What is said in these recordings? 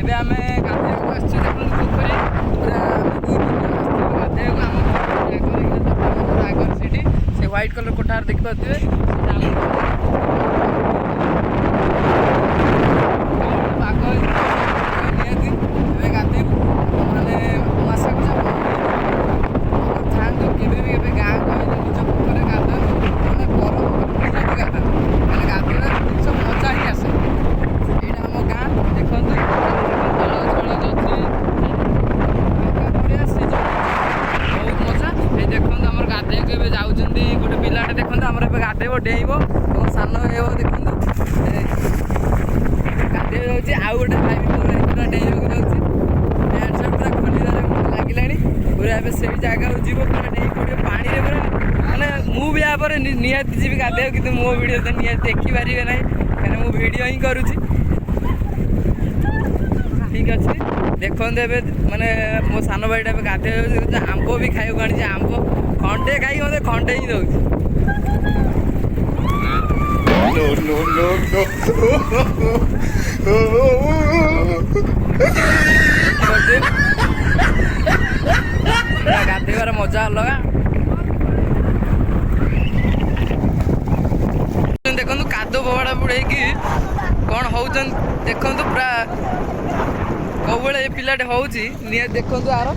ଏବେ ଆମେ ଗାଧୋଇବାକୁ ଆସିଛୁ। ଦେଖନ୍ତୁ ପୋଖରୀ ପୁରା ଗାଧୋଇବାକୁ ଆମ ଆଗରେ ସେଇଠି ସେ ହ୍ୱାଇଟ୍ କଲର୍ କୋଠାର ଦେଖିପାରୁଥିବେ। ପାଗ ନିହାତି ଏବେ ଗାଧୋଇବୁ ମାନେ ମାସକୁ ଥାଆନ୍ତୁ କେବେ ବି ଏବେ ଗାଁକୁ ଆଇଲେ ନିଜ ପୋଖରୀରେ ଗାଧୋଇବୁ ମାନେ ଗରମ ନିହାତି ଗାଧୋଇବୁ ମାନେ ଗାଧୋଇବା ଜିନିଷ ମଜା ହିଁ ଆସେ। ଏଇଟା ଆମ ଗାଁ ଦେଖନ୍ତୁ ବହୁତ ମଜା। ଏଇ ଦେଖନ୍ତୁ ଆମର ଗାଧୋଇବାକୁ ଏବେ ଯାଉଛନ୍ତି ଗୋଟେ ପିଲାଟେ ଦେଖନ୍ତୁ ଆମର ଏବେ ଗାଧୋଇବ ଡେଇଁବ ଏବଂ ସାନ ହେବ ଦେଖନ୍ତୁ ଗାଧୋଇବାକୁ ଯାଉଛି। ଆଉ ଗୋଟେ ଭାଇ ପୁରା ଡେଇଁବାକୁ ଯାଉଛି। ପ୍ୟାଣ୍ଟ ସାର୍ଟ ପୁରା ଖୋଲିବାରେ ଲାଗିଲାଣି ପୁରା ଏବେ ସେଇ ଜାଗାକୁ ଯିବ ପୁରା ଡେଇଁ ପଡ଼ିବ ପାଣିରେ ପୁରା ମାନେ ମୁଁ ବି ୟାପରେ ନିହାତି ଯିବି ଗାଧୋଇବାକୁ କିନ୍ତୁ ମୋ ଭିଡ଼ିଓ ତ ନିହାତି ଦେଖିପାରିବେ ନାହିଁ କାହିଁକିନା ମୁଁ ଭିଡ଼ିଓ ହିଁ କରୁଛି। ଠିକ୍ ଅଛି ଦେଖନ୍ତୁ ଏବେ ମାନେ ମୋ ସାନ ଭାଇଟା ଏବେ ଗାଧୋଇବାକୁ ଯାଉଛି। ଆମ୍ବ ବି ଖାଇବାକୁ ଆଣିଛି ଆମ୍ବ ଖଣ୍ଡେ ଖାଇକି ମୋତେ ଖଣ୍ଡେ ହିଁ ଦେଉଛି। ଗାଧୋଇବାର ମଜା ଅଲଗା। ଦେଖନ୍ତୁ କାଦୁଅ ପୋହଡ଼ା ବୁଡ଼େଇକି କ'ଣ ହଉଛନ୍ତି ଦେଖନ୍ତୁ ପୁରା କୋଉଭଳି ଏ ପିଲାଟେ ହଉଛି ନିହାତି ଦେଖନ୍ତୁ ଆର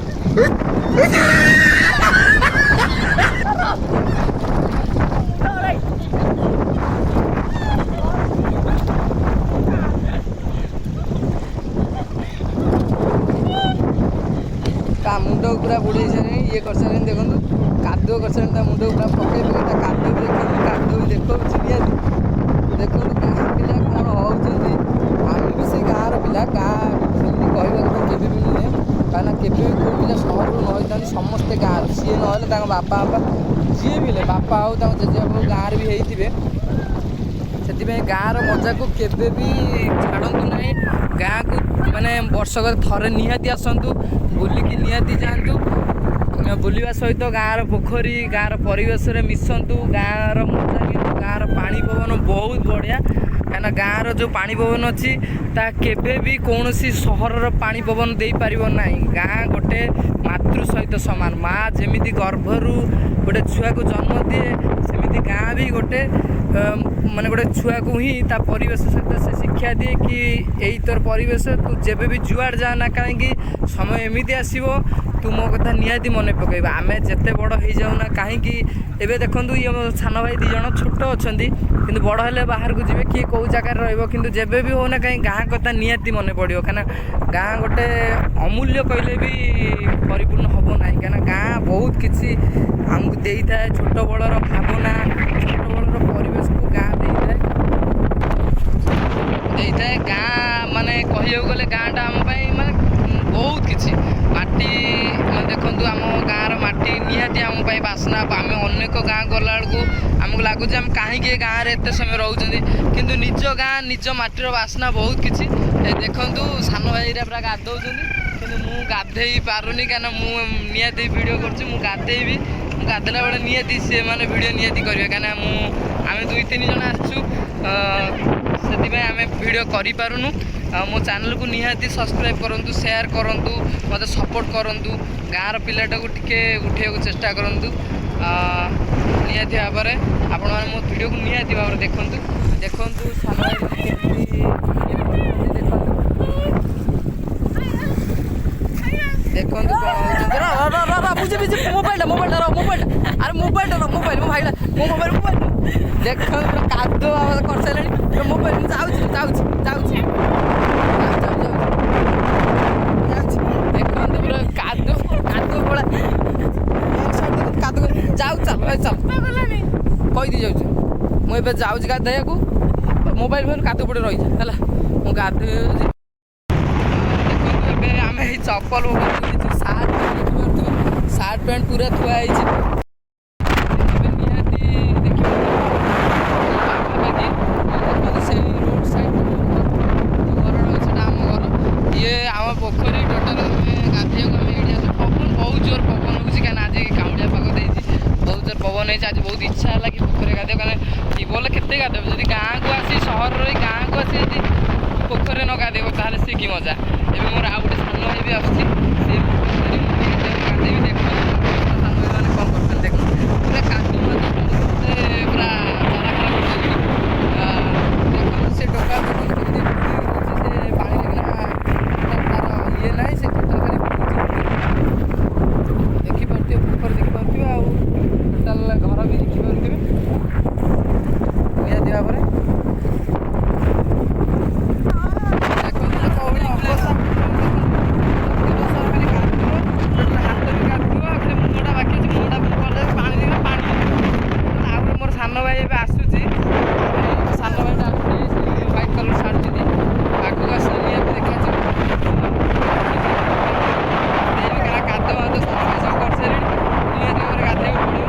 ତା ମୁଣ୍ଡକୁ ପୁରା ବୁଡ଼େଇ ସାରିଲେଣି ଇଏ କରିସାରିଲେଣି ଦେଖନ୍ତୁ କାଦୁଅ କରିସାରିଲେଣି ତା ମୁଣ୍ଡକୁ ପୁରା ପକେଇ ପକେଇ ତା କାଦୁଅ ବି ଦେଖନ୍ତୁ କାଦୁଅ ବି ଦେଖଉଛି ନିହାତି ଦେଖନ୍ତୁ ଗାଁ ପିଲା କ'ଣ ହେଉଛନ୍ତି। ଆମେ ବି ସେଇ ଗାଁର ପିଲା ଗାଁ ସେମିତି କହିବା କଥା କେବେ ବି ନୁହେଁ କାହିଁକିନା କେବେ ବି କେଉଁ ପିଲା ସହରରୁ ନ ହେଇଥାନ୍ତି ସମସ୍ତେ ଗାଁର ସିଏ ନହେଲେ ତାଙ୍କ ବାପା ଯିଏ ବି ହେଲେ ବାପା ହେଉ ତାଙ୍କ ଜେଜେବାପା ହେଉ ଗାଁରେ ବି ହେଇଥିବେ। ସେଥିପାଇଁ ଗାଁର ମଜାକୁ କେବେ ବି ଛାଡ଼ନ୍ତୁ ନାହିଁ। ଗାଁକୁ ମାନେ ବର୍ଷକରେ ଥରେ ନିହାତି ଆସନ୍ତୁ ବୁଲିକି ନିହାତି ଯାଆନ୍ତୁ। ବୁଲିବା ସହିତ ଗାଁର ପୋଖରୀ ଗାଁର ପରିବେଶରେ ମିଶନ୍ତୁ। ଗାଁର ମଜା କିନ୍ତୁ ଗାଁର ପାଣି ପବନ ବହୁତ ବଢ଼ିଆ କାହିଁକିନା ଗାଁର ଯେଉଁ ପାଣି ପବନ ଅଛି ତାହା କେବେ ବି କୌଣସି ସହରର ପାଣି ପବନ ଦେଇପାରିବ ନାହିଁ। ଗାଁ ଗୋଟେ ମାତୃ ସହିତ ସମାନ। ମା ଯେମିତି ଗର୍ଭରୁ ଗୋଟେ ଛୁଆକୁ ଜନ୍ମ ଦିଏ ସେମିତି ଗାଁ ବି ଗୋଟେ ମାନେ ଗୋଟେ ଛୁଆକୁ ହିଁ ତା ପରିବେଶ ସହିତ ସେ ଶିକ୍ଷା ଦିଏ କି ଏଇ ତୋର ପରିବେଶ ତୁ ଯେବେ ବି ଯୁଆଡ଼େ ଯା ନା କାହିଁକି ସମୟ ଏମିତି ଆସିବ ତୁ ମୋ କଥା ନିହାତି ମନେ ପକାଇବୁ। ଆମେ ଯେତେ ବଡ଼ ହେଇଯାଉ ନା କାହିଁକି ଏବେ ଦେଖନ୍ତୁ ଇଏ ମୋ ସାନ ଭାଇ 2 ଜଣ ଛୋଟ ଅଛନ୍ତି କିନ୍ତୁ ବଡ଼ ହେଲେ ବାହାରକୁ ଯିବେ କିଏ କେଉଁ ଜାଗାରେ ରହିବ କିନ୍ତୁ ଯେବେ ବି ହେଉନା କାହିଁକି ଗାଁ କଥା ନିହାତି ମନେ ପଡ଼ିବ କାହିଁକିନା ଗାଁ ଗୋଟେ ଅମୂଲ୍ୟ କହିଲେ ବି ପରିପୂର୍ଣ୍ଣ ହେବ ନାହିଁ କାହିଁକିନା ଗାଁ ବହୁତ କିଛି ଆମକୁ ଦେଇଥାଏ। ଛୋଟ ବଳର ଭାବନା ଛୋଟ ବଳର ପରିବେଶକୁ ଗାଁ ଦେଇଥାଏ। ଗାଁ ମାନେ କହିବାକୁ ଗଲେ ଗାଁଟା ଆମ ପାଇଁ ମାନେ ବହୁତ କିଛି ମାଟି ମାନେ ଦେଖନ୍ତୁ ଆମ ଗାଁର ମାଟି ନିହାତି ଆମ ପାଇଁ ବାସ୍ନା। ଆମେ ଅନେକ ଗାଁ ଗଲାବେଳକୁ ଆମକୁ ଲାଗୁଛି ଆମେ କାହିଁକି ଏ ଗାଁରେ ଏତେ ସମୟ ରହୁଛନ୍ତି କିନ୍ତୁ ନିଜ ଗାଁ ନିଜ ମାଟିର ବାସ୍ନା ବହୁତ କିଛି। ଦେଖନ୍ତୁ ସାନ ଭାଇଟା ପୁରା ଗାଧୋଉଛନ୍ତି କିନ୍ତୁ ମୁଁ ଗାଧେଇ ପାରୁନି କାହିଁକିନା ମୁଁ ନିହାତି ଭିଡ଼ିଓ କରୁଛି। ମୁଁ ଗାଧେଇବି ମୁଁ ଗାଧେଇଲା ବେଳେ ନିହାତି ସେମାନେ ଭିଡ଼ିଓ ନିହାତି କରିବେ କାହିଁକିନା ଆମେ 2-3 ଜଣ ଆସିଛୁ ସେଥିପାଇଁ ଆମେ ଭିଡ଼ିଓ କରିପାରୁନୁ। ମୋ ଚ୍ୟାନେଲକୁ ନିହାତି ସବସ୍କ୍ରାଇବ୍ କରନ୍ତୁ ସେୟାର କରନ୍ତୁ ମୋତେ ସପୋର୍ଟ କରନ୍ତୁ। ଗାଁର ପିଲାଟାକୁ ଟିକେ ଉଠାଇବାକୁ ଚେଷ୍ଟା କରନ୍ତୁ। ନିହାତି ଭାବରେ ଆପଣମାନେ ମୋ ଭିଡ଼ିଓକୁ ନିହାତି ଭାବରେ ଦେଖନ୍ତୁ ସାନ ଭାଇ କେମିତି ଦେଖନ୍ତୁ କ'ଣ ହେଉଛନ୍ତି। ମୋବାଇଲଟା ଆରେ ମୋବାଇଲଟା ମୋ ଭାଇଟା ମୋ ମୋବାଇଲ ଦେଖନ୍ତୁ ପୁରା କାଦୁଅ କରିସାରିଲେଣି ମୋବାଇଲ ମୁଁ ଯାଉଛି ଦେଖନ୍ତୁ ପୁରା କାଦୁଅ ଭଳିଆ କାଦୁଅ ଚାଲ କହିଦେଇ ଯାଉଛି। ମୁଁ ଏବେ ଯାଉଛି ଗାଧୋଇବାକୁ ମୋବାଇଲ ଫୋନ କାଦୁଅ ପଟେ ରହିଛି ହେଲା ମୁଁ ଗାଧୋଇ ଏବେ ଆମେ ଏଇ ଚପଲ ସାର୍ଟ ପ୍ୟାଣ୍ଟ ପୁରା ଥୁଆ ହେଇଛି। ନିହାତି ଦେଖିବା ସେଇ ରୋଡ଼ ସାଇଡ୍ ଘରଟା ଅଛି ସେଟା ଆମ ଘର ଇଏ ଆମ ପୋଖରୀ ଟୋଟାଲ ଗାଧୋଇବାକୁ ଆମେ ଏଇଠି ଆସୁ। ପବନ ବହୁତ ଜୋର ପବନ ହେଉଛି କାହିଁକିନା ଆଜି କାଉଁଳିଆ ପାଗ ଦେଇଛି ବହୁତ ଜୋର ପବନ ହେଇଛି। ଆଜି ବହୁତ ଇଚ୍ଛା ହେଲା କି ପୋଖରୀରେ ଗାଧୋଇବାକୁ କାହିଁକିନା ଟ୍ୟୁବୱେଲ୍ କେତେ ଗାଧୋଇବ ଯଦି ଗାଁକୁ ଆସି ସହରରେ ଗାଁକୁ ଆସି ଯଦି ପୋଖରୀରେ ନ ଗାଧେଇବ ତାହେଲେ ସେ କି ମଜା। ଏବେ ମୋର ଆଉ ଗୋଟେ ସାନ ଭାଇ ବି ଆସୁଛି, ସେ ଗାଧେଇବି। ଦେଖ ସାନ ଭାଇ ମାନେ କ'ଣ କରୁଛନ୍ତି ଦେଖ, ପୁରା କାଦୁଅ ପୁରା ଚରା ଖରା କରୁଛନ୍ତି। ଦେଖନ୍ତୁ ସେ ଟୋକା କେମିତି ସେ ପାଣି ଲାଗିଲା ତାର ଇଏ ନାହିଁ, ସେ ଟୋଟାଲ ଖାଲି ଦେଖିପାରୁଥିବେ, ପୋଖରୀ ଦେଖିପାରୁଥିବେ, ଆଉ ଟୋଟାଲ ଘର ବି ଦେଖିପାରୁଥିବେ ନିହାତି ଭାବରେ। ସାନ ଭାଇ ଏବେ ଆସୁଛି, ସାନ ଭାଇଟା ଆସୁଛି ହ୍ୱାଇଟ୍ କଲର୍ ସାର୍ଟ ପିନ୍ଧି ଆଗକୁ ଆସିଲେ ନିହାତି ଦେଖାଯିବ। କାରଣ କାଦୁଅ ମାଦୁଅ ସଫା ସବୁ କରିସାରିଲେଣି, ନିହାତି ଭାବରେ ଗାଧୋଇବାକୁ ପଡ଼ିବ।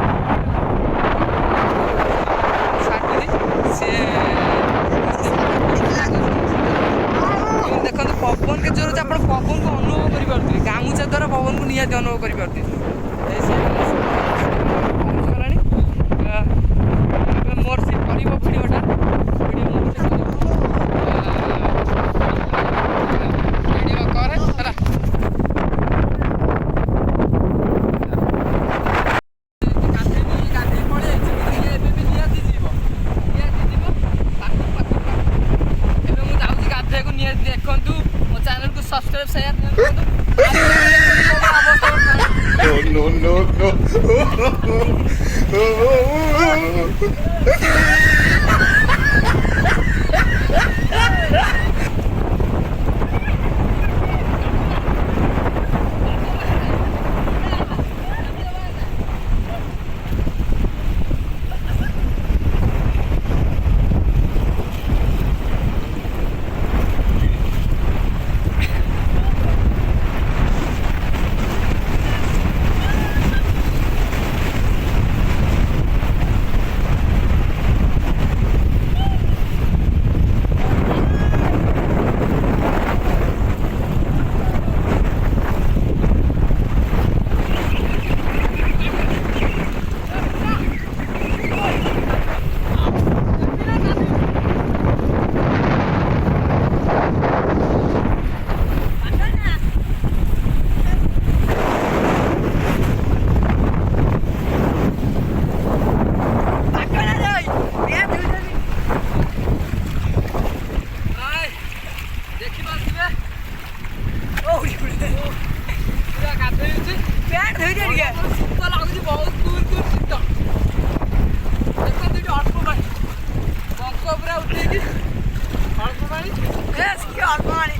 ସାର୍ଟ ପିନ୍ଧି ସିଏ ଦେଖନ୍ତୁ ପବନ କେତେ ଜୋର ଅଛି, ଆପଣ ପବନକୁ ଅନୁଭବ କରିପାରୁଥିବେ, ଗାମୁଛା ଦ୍ୱାରା ପବନକୁ ନିହାତି ଅନୁଭବ କରିପାରୁଥିବେ। ମୋର ସେ କରିବ ଭିଡ଼ିଓଟା, ଭିଡ଼ିଓ କରେ ହେଲା। ଗାଧେଇ ପଳେଇ ଯାଇଛି, କିନ୍ତୁ ଏବେ ବି ନିହାତି ଯିବ ପାଖକୁ। ଏବେ ମୁଁ ଯାଉଛି ଗାଧେଇବାକୁ, ନିହାତି ଦେଖନ୍ତୁ ମୋ ଚ୍ୟାନେଲକୁ ସବସ୍କ୍ରାଇବ୍ ସେୟାର କରନ୍ତୁ। No, no, no, ପୁରା ଗାଧୋଇ ପ୍ୟାଣ୍ଟ ଧୋଇ ଟିକେ ଶୀତ ଲାଗୁଛି, ବହୁତ ଦୂର ଶୀତ। ଦେଖନ୍ତୁ ଏଠି ଅଳ୍ପ ପାଣି, ବଙ୍କ ପୁରା ଉଠେଇକି ଅଳ୍ପ ପାଣି, ଅଳ୍ପ ପାଣି।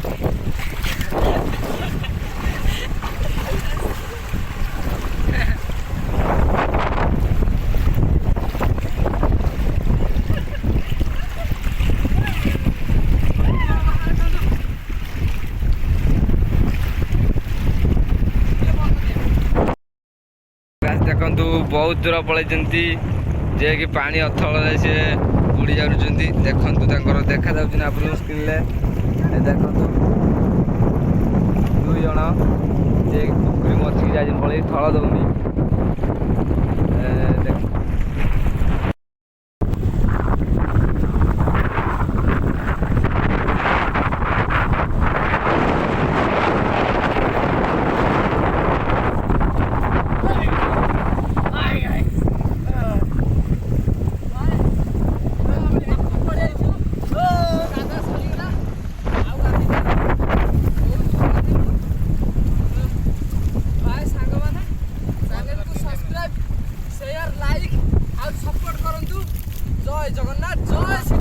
ଦେଖନ୍ତୁ ବହୁତ ଦୂର ପଳେଇଛନ୍ତି, ଯିଏକି ପାଣି ଅଥଳରେ ସେ ବୁଡ଼ି ଯାଉଛନ୍ତି। ଦେଖନ୍ତୁ ତାଙ୍କର ଦେଖାଯାଉଛି ନା ଆପଣଙ୍କ ସ୍କ୍ରିନ୍ରେ, ଦେଖନ୍ତୁ 2 ଜଣ ଯିଏକି ପୋଖରୀ ମଝିକି ଯାଇଛନ୍ତି, ପଳେଇ ଥଳ ଦେଉନି।